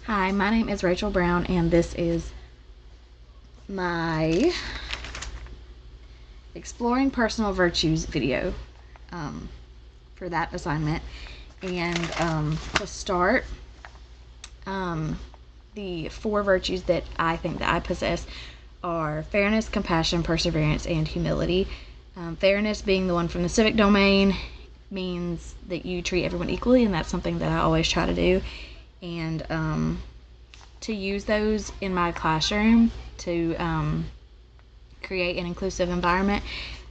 Hi, my name is Rachel Brown, and this is my Exploring Personal Virtues video for that assignment. And to start, the 4 virtues that I think that I possess are fairness, compassion, perseverance, and humility. Fairness being the one from the civic domain means that you treat everyone equally, and that's something that I always try to do. And to use those in my classroom to create an inclusive environment,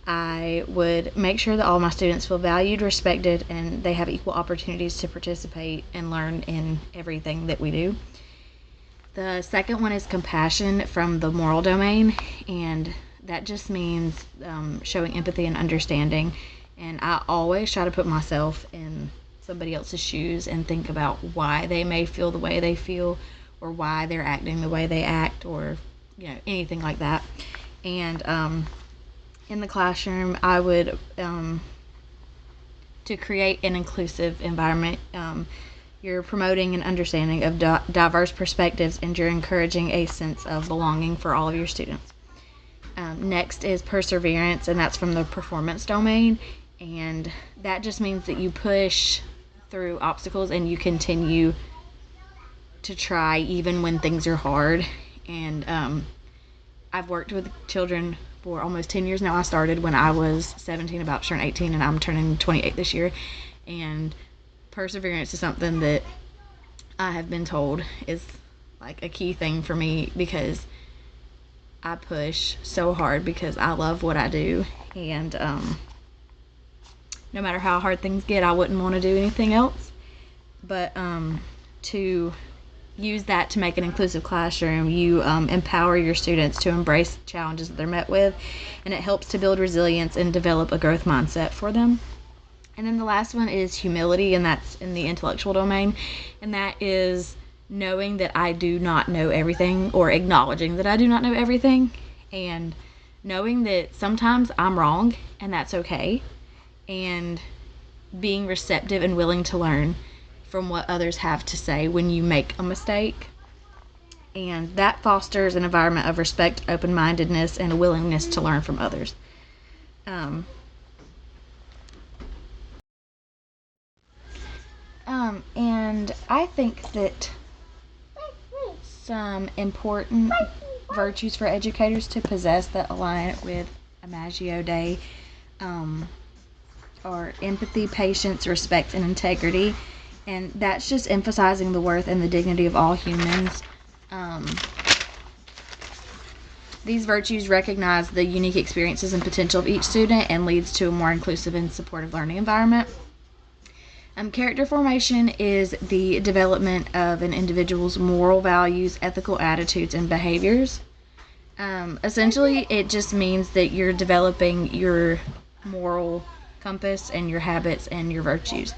I would make sure that all my students feel valued, respected, and they have equal opportunities to participate and learn in everything that we do. The second one is compassion from the moral domain, and that just means showing empathy and understanding. And I always try to put myself in somebody else's shoes and think about why they may feel the way they feel, or why they're acting the way they act, or anything like that. And in the classroom, I would to create an inclusive environment, you're promoting an understanding of diverse perspectives, and you're encouraging a sense of belonging for all of your students. Next is perseverance, and that's from the performance domain, and that just means that you push through obstacles and you continue to try even when things are hard. And I've worked with children for almost 10 years now. I started when I was 17, about to turn 18, and I'm turning 28 this year. And perseverance is something that I have been told is like a key thing for me, because I push so hard because I love what I do. And no matter how hard things get, I wouldn't want to do anything else. But to use that to make an inclusive classroom, you empower your students to embrace challenges that they're met with, and it helps to build resilience and develop a growth mindset for them. And then the last one is humility, and that's in the intellectual domain, and that is knowing that I do not know everything, or acknowledging that I do not know everything, and knowing that sometimes I'm wrong and that's okay, and being receptive and willing to learn from what others have to say when you make a mistake. And that fosters an environment of respect, open-mindedness, and a willingness to learn from others. And I think that some important virtues for educators to possess that align with Imago Dei are empathy, patience, respect, and integrity. And that's just emphasizing the worth and the dignity of all humans. These virtues recognize the unique experiences and potential of each student, and leads to a more inclusive and supportive learning environment. Character formation is the development of an individual's moral values, ethical attitudes, and behaviors. Essentially, it just means that you're developing your moral compass and your habits and your virtues.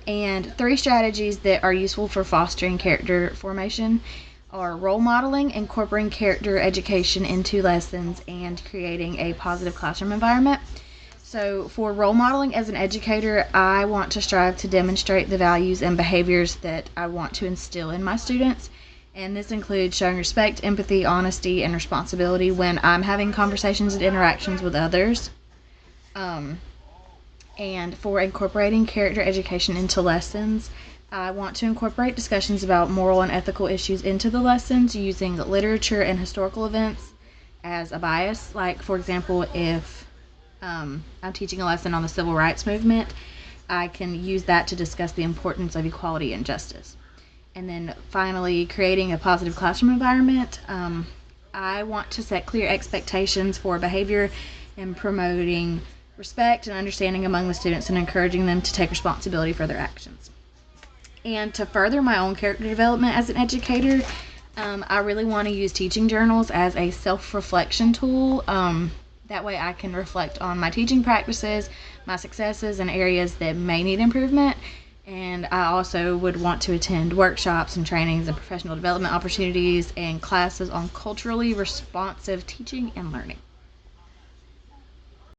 And 3 strategies that are useful for fostering character formation are role modeling, incorporating character education into lessons, and creating a positive classroom environment. So for role modeling as an educator, I want to strive to demonstrate the values and behaviors that I want to instill in my students. And this includes showing respect, empathy, honesty, and responsibility when I'm having conversations and interactions with others. And for incorporating character education into lessons, I want to incorporate discussions about moral and ethical issues into the lessons, using literature and historical events as a bias. Like, for example, if I'm teaching a lesson on the civil rights movement, I can use that to discuss the importance of equality and justice. And then finally, creating a positive classroom environment. I want to set clear expectations for behavior, and promoting respect and understanding among the students, and encouraging them to take responsibility for their actions. And to further my own character development as an educator, I really want to use teaching journals as a self-reflection tool. That way I can reflect on my teaching practices, my successes, and areas that may need improvement. And I also would want to attend workshops and trainings and professional development opportunities and classes on culturally responsive teaching and learning.